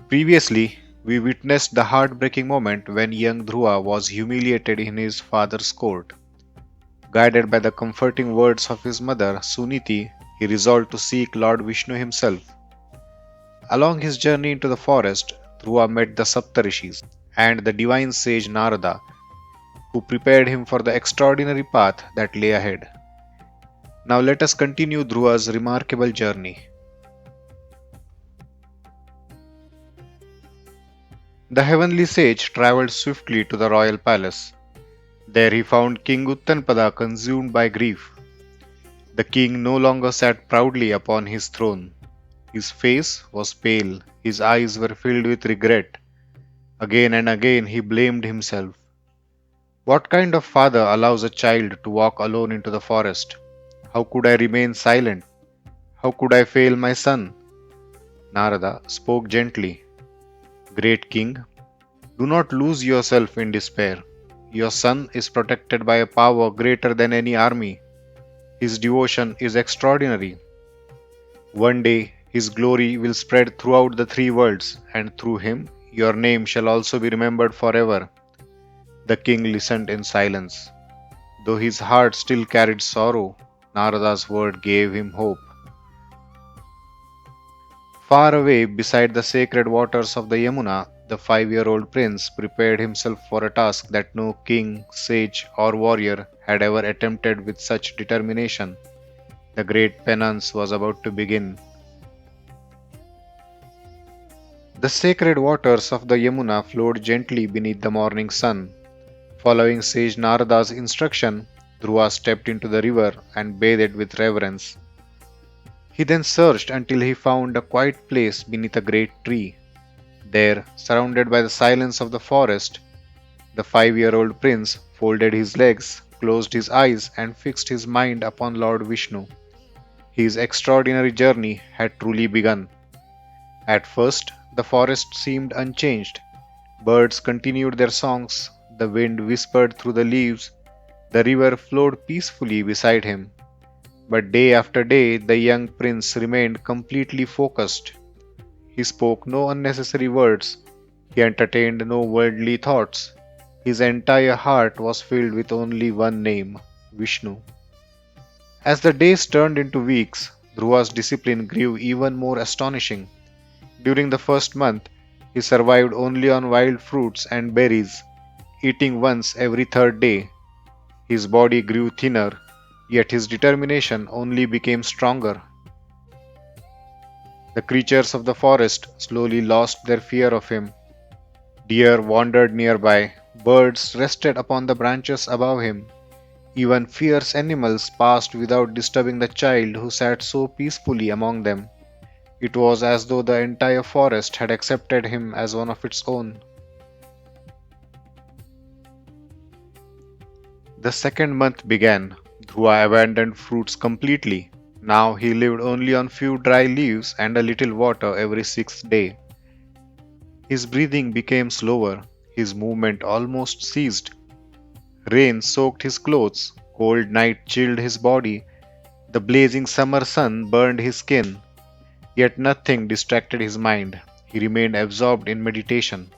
Previously, we witnessed the heartbreaking moment when young Dhruva was humiliated in his father's court. Guided by the comforting words of his mother, Suniti, he resolved to seek Lord Vishnu himself. Along his journey into the forest, Dhruva met the Saptarishis and the divine sage Narada, who prepared him for the extraordinary path that lay ahead. Now let us continue Dhruva's remarkable journey. The heavenly sage travelled swiftly to the royal palace. There he found King Uttanpada consumed by grief. The king no longer sat proudly upon his throne. His face was pale, his eyes were filled with regret. Again and again he blamed himself. What kind of father allows a child to walk alone into the forest? How could I remain silent? How could I fail my son? Narada spoke gently. Great king, do not lose yourself in despair. Your son is protected by a power greater than any army. His devotion is extraordinary. One day his glory will spread throughout the three worlds, and through him your name shall also be remembered forever. The king listened in silence. Though his heart still carried sorrow, Narada's word gave him hope. Far away beside the sacred waters of the Yamuna, the 5-year-old prince prepared himself for a task that no king, sage, or warrior had ever attempted with such determination. The great penance was about to begin. The sacred waters of the Yamuna flowed gently beneath the morning sun. Following sage Narada's instruction, Dhruva stepped into the river and bathed with reverence. He then searched until he found a quiet place beneath a great tree. There, surrounded by the silence of the forest, the 5-year-old prince folded his legs, closed his eyes, and fixed his mind upon Lord Vishnu. His extraordinary journey had truly begun. At first, the forest seemed unchanged. Birds continued their songs, the wind whispered through the leaves, the river flowed peacefully beside him. But day after day, the young prince remained completely focused. He spoke no unnecessary words. He entertained no worldly thoughts. His entire heart was filled with only one name, Vishnu. As the days turned into weeks, Dhruva's discipline grew even more astonishing. During the first month, he survived only on wild fruits and berries, eating once every third day. His body grew thinner, yet his determination only became stronger. The creatures of the forest slowly lost their fear of him. Deer wandered nearby, birds rested upon the branches above him. Even fierce animals passed without disturbing the child who sat so peacefully among them. It was as though the entire forest had accepted him as one of its own. The second month began. Dhruva abandoned fruits completely. Now he lived only on few dry leaves and a little water every 6th day. His breathing became slower. His movement almost ceased. Rain soaked his clothes. Cold night chilled his body. The blazing summer sun burned his skin. Yet nothing distracted his mind. He remained absorbed in meditation.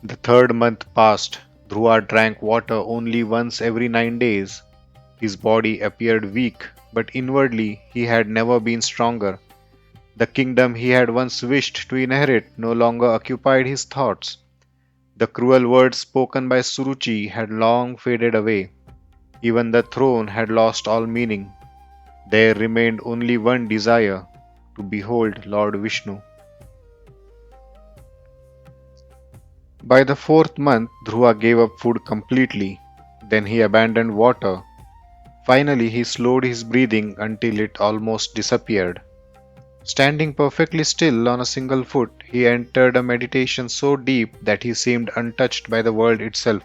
The third month passed. Dhruva drank water only once every 9 days. His body appeared weak, but inwardly he had never been stronger. The kingdom he had once wished to inherit no longer occupied his thoughts. The cruel words spoken by Suruchi had long faded away. Even the throne had lost all meaning. There remained only one desire, to behold Lord Vishnu. By the 4th month, Dhruva gave up food completely. Then he abandoned water. Finally, he slowed his breathing until it almost disappeared. Standing perfectly still on a single foot, he entered a meditation so deep that he seemed untouched by the world itself.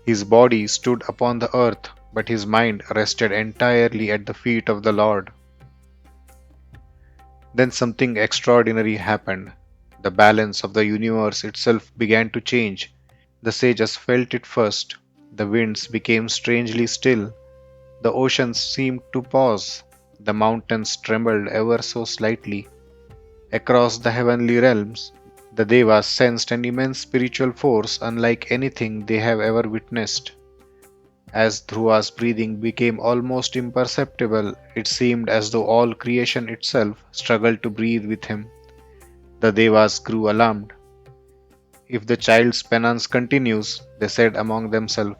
His body stood upon the earth, but his mind rested entirely at the feet of the Lord. Then something extraordinary happened. The balance of the universe itself began to change. The sages felt it first. The winds became strangely still. The oceans seemed to pause. The mountains trembled ever so slightly. Across the heavenly realms, the Devas sensed an immense spiritual force unlike anything they have ever witnessed. As Dhruva's breathing became almost imperceptible, it seemed as though all creation itself struggled to breathe with him. The Devas grew alarmed. If the child's penance continues, they said among themselves,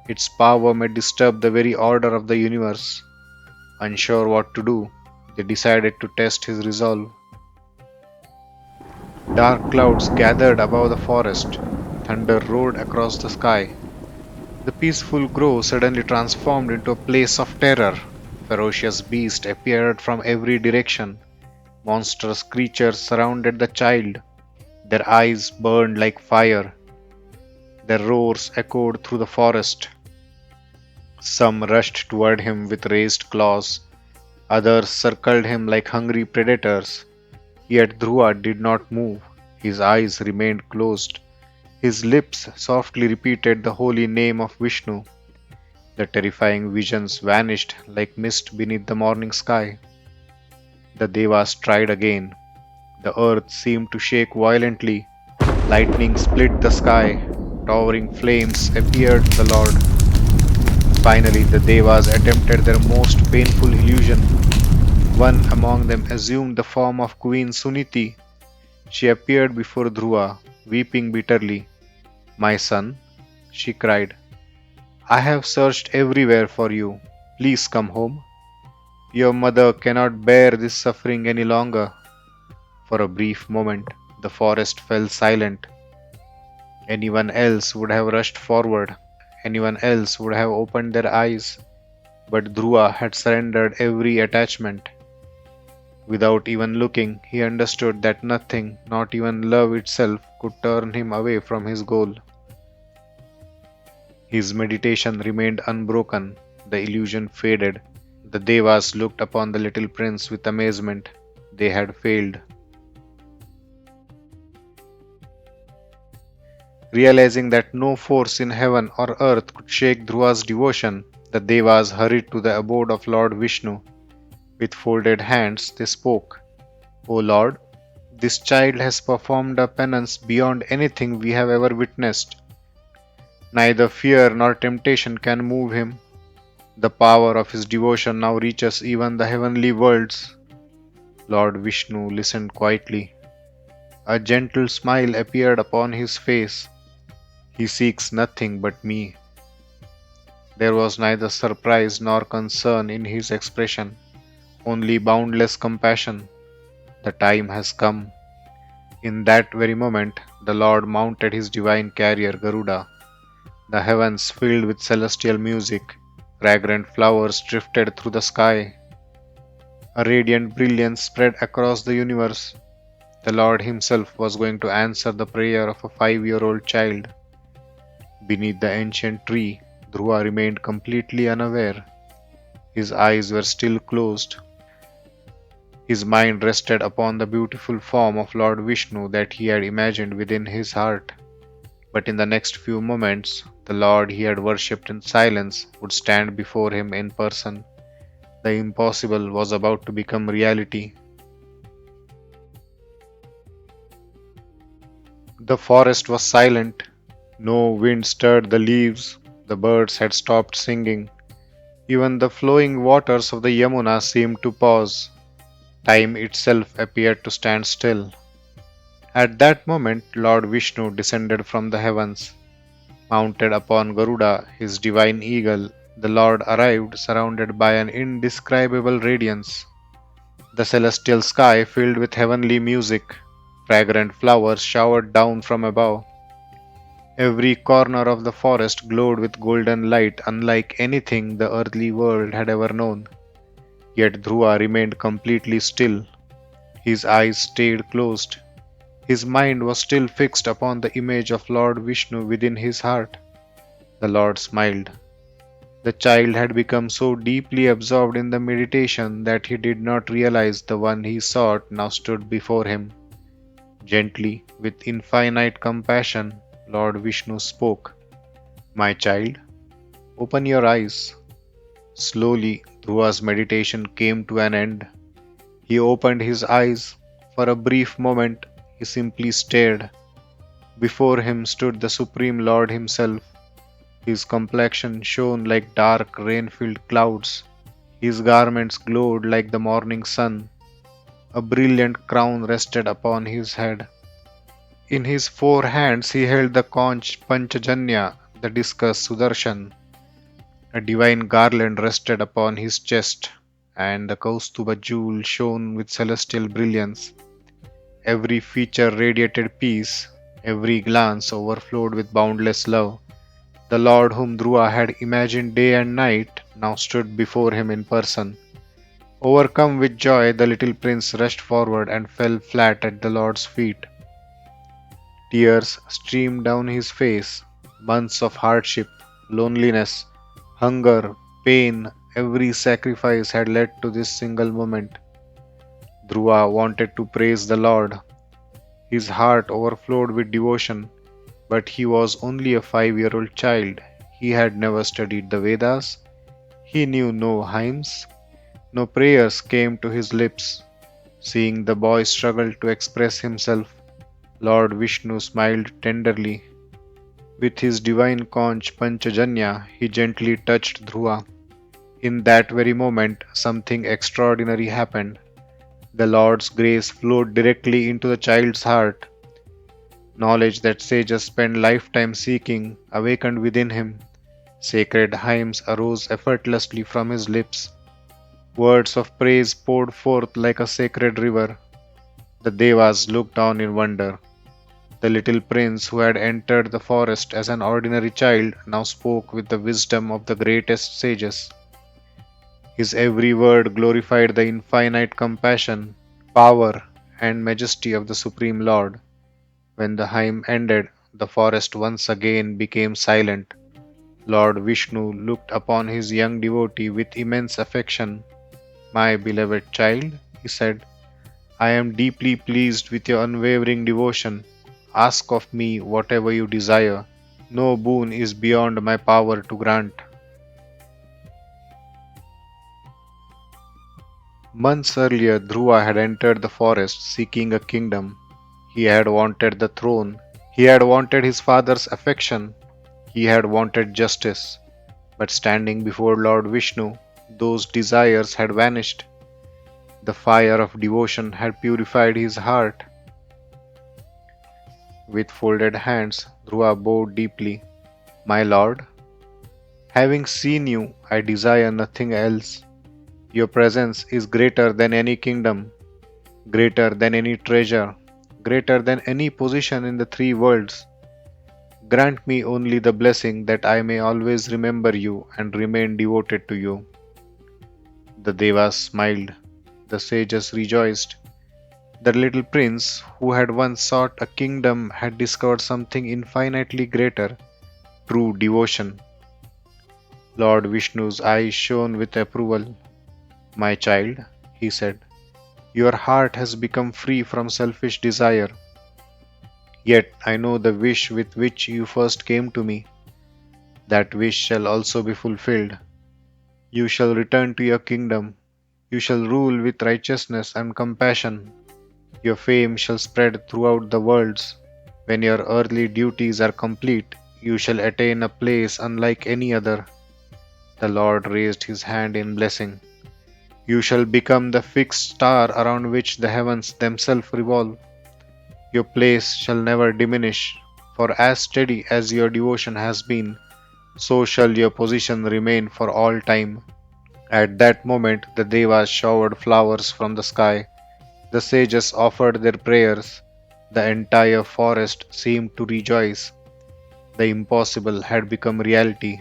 its power may disturb the very order of the universe. Unsure what to do, they decided to test his resolve. Dark clouds gathered above the forest. Thunder roared across the sky. The peaceful grove suddenly transformed into a place of terror. Ferocious beasts appeared from every direction. Monstrous creatures surrounded the child. Their eyes burned like fire. Their roars echoed through the forest. Some rushed toward him with raised claws. Others circled him like hungry predators. Yet Dhruva did not move. His eyes remained closed. His lips softly repeated the holy name of Vishnu. The terrifying visions vanished like mist beneath the morning sky. The Devas tried again. The earth seemed to shake violently. Lightning split the sky. Towering flames appeared the Lord. Finally, the Devas attempted their most painful illusion. One among them assumed the form of Queen Suniti. She appeared before Dhruva, weeping bitterly. "My son," she cried, "I have searched everywhere for you. Please come home. Your mother cannot bear this suffering any longer." For a brief moment, the forest fell silent. Anyone else would have rushed forward. Anyone else would have opened their eyes. But Dhruva had surrendered every attachment. Without even looking, he understood that nothing, not even love itself, could turn him away from his goal. His meditation remained unbroken. The illusion faded. The Devas looked upon the little prince with amazement. They had failed. Realizing that no force in heaven or earth could shake Dhruva's devotion, the Devas hurried to the abode of Lord Vishnu. With folded hands, they spoke, "O Lord, this child has performed a penance beyond anything we have ever witnessed. Neither fear nor temptation can move him. The power of his devotion now reaches even the heavenly worlds." Lord Vishnu listened quietly. A gentle smile appeared upon his face. "He seeks nothing but me." There was neither surprise nor concern in his expression, only boundless compassion. The time has come. In that very moment, the Lord mounted his divine carrier Garuda. The heavens filled with celestial music. Fragrant flowers drifted through the sky. A radiant brilliance spread across the universe. The Lord himself was going to answer the prayer of a 5-year-old child. Beneath the ancient tree, Dhruva remained completely unaware. His eyes were still closed. His mind rested upon the beautiful form of Lord Vishnu that he had imagined within his heart. But in the next few moments, the Lord he had worshipped in silence would stand before him in person. The impossible was about to become reality. The forest was silent. No wind stirred the leaves. The birds had stopped singing. Even the flowing waters of the Yamuna seemed to pause. Time itself appeared to stand still. At that moment, Lord Vishnu descended from the heavens. Mounted upon Garuda, his divine eagle, the Lord arrived surrounded by an indescribable radiance. The celestial sky filled with heavenly music. Fragrant flowers showered down from above. Every corner of the forest glowed with golden light unlike anything the earthly world had ever known. Yet Dhruva remained completely still. His eyes stayed closed. His mind was still fixed upon the image of Lord Vishnu within his heart. The Lord smiled. The child had become so deeply absorbed in the meditation that he did not realize the one he sought now stood before him. Gently, with infinite compassion, Lord Vishnu spoke, "My child, open your eyes." Slowly, Dhruva's meditation came to an end. He opened his eyes. For a brief moment, he simply stared. Before him stood the Supreme Lord himself. His complexion shone like dark rain-filled clouds. His garments glowed like the morning sun. A brilliant crown rested upon his head. In his four hands he held the conch Panchajanya, the discus Sudarshan. A divine garland rested upon his chest, and the Kaustuba jewel shone with celestial brilliance. Every feature radiated peace, every glance overflowed with boundless love. The Lord whom Dhruva had imagined day and night now stood before him in person. Overcome with joy, the little prince rushed forward and fell flat at the Lord's feet. Tears streamed down his face. Months of hardship, loneliness, hunger, pain, every sacrifice had led to this single moment. Dhruva wanted to praise the Lord. His heart overflowed with devotion, but he was only a 5-year-old child. He had never studied the Vedas. He knew no hymns. No prayers came to his lips. Seeing the boy struggle to express himself, Lord Vishnu smiled tenderly. With his divine conch Panchajanya, he gently touched Dhruva. In that very moment, something extraordinary happened. The Lord's grace flowed directly into the child's heart. Knowledge that sages spend lifetime seeking awakened within him. Sacred hymns arose effortlessly from his lips. Words of praise poured forth like a sacred river. The Devas looked on in wonder. The little prince who had entered the forest as an ordinary child now spoke with the wisdom of the greatest sages. His every word glorified the infinite compassion, power, and majesty of the Supreme Lord. When the hymn ended, the forest once again became silent. Lord Vishnu looked upon his young devotee with immense affection. "My beloved child," he said, "I am deeply pleased with your unwavering devotion. Ask of me whatever you desire. No boon is beyond my power to grant." Months earlier, Dhruva had entered the forest seeking a kingdom. He had wanted the throne. He had wanted his father's affection. He had wanted justice. But standing before Lord Vishnu, those desires had vanished. The fire of devotion had purified his heart. With folded hands, Dhruva bowed deeply. "My lord, having seen you, I desire nothing else. Your presence is greater than any kingdom, greater than any treasure, greater than any position in the three worlds. Grant me only the blessing that I may always remember you and remain devoted to you." The Devas smiled. The sages rejoiced. The little prince, who had once sought a kingdom, had discovered something infinitely greater, true devotion. Lord Vishnu's eyes shone with approval. "My child," he said, "your heart has become free from selfish desire. Yet I know the wish with which you first came to me. That wish shall also be fulfilled. You shall return to your kingdom. You shall rule with righteousness and compassion. Your fame shall spread throughout the worlds. When your earthly duties are complete, you shall attain a place unlike any other." The Lord raised his hand in blessing. "You shall become the fixed star around which the heavens themselves revolve. Your place shall never diminish, for as steady as your devotion has been, so shall your position remain for all time." At that moment, the Devas showered flowers from the sky. The sages offered their prayers. The entire forest seemed to rejoice. The impossible had become reality.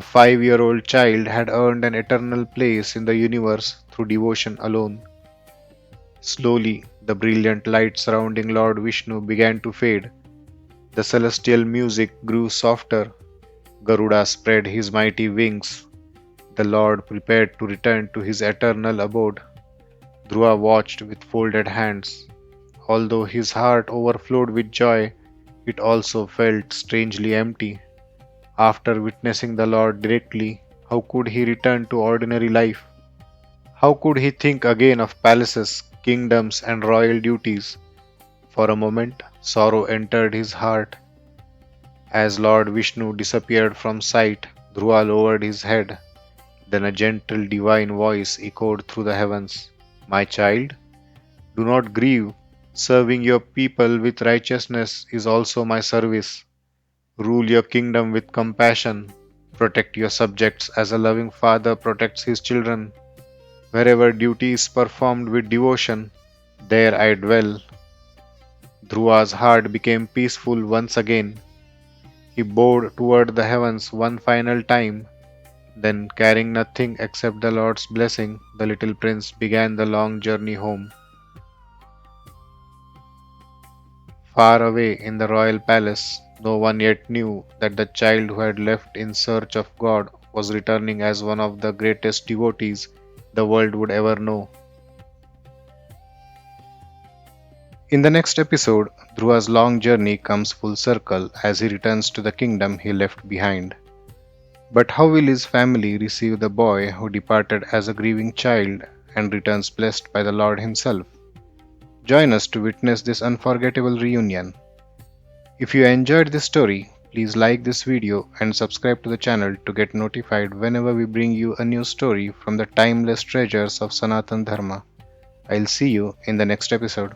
A 5-year-old child had earned an eternal place in the universe through devotion alone. Slowly, the brilliant light surrounding Lord Vishnu began to fade. The celestial music grew softer. Garuda spread his mighty wings. The Lord prepared to return to his eternal abode. Dhruva watched with folded hands. Although his heart overflowed with joy, it also felt strangely empty. After witnessing the Lord directly, how could he return to ordinary life? How could he think again of palaces, kingdoms, and royal duties. For a moment, sorrow entered his heart. As Lord Vishnu disappeared from sight, Dhruva lowered his head. Then a gentle divine voice echoed through the heavens. My child, do not grieve. Serving your people with righteousness is also my service. Rule your kingdom with compassion. Protect your subjects as a loving father protects his children. Wherever duty is performed with devotion, there I dwell. Dhruva's heart became peaceful once again. He bowed toward the heavens one final time. Then, carrying nothing except the Lord's blessing, the little prince began the long journey home. Far away in the royal palace, no one yet knew that the child who had left in search of God was returning as one of the greatest devotees the world would ever know. In the next episode, Dhruva's long journey comes full circle as he returns to the kingdom he left behind. But how will his family receive the boy who departed as a grieving child and returns blessed by the Lord himself? Join us to witness this unforgettable reunion. If you enjoyed this story, please like this video and subscribe to the channel to get notified whenever we bring you a new story from the timeless treasures of Sanatan Dharma. I'll see you in the next episode.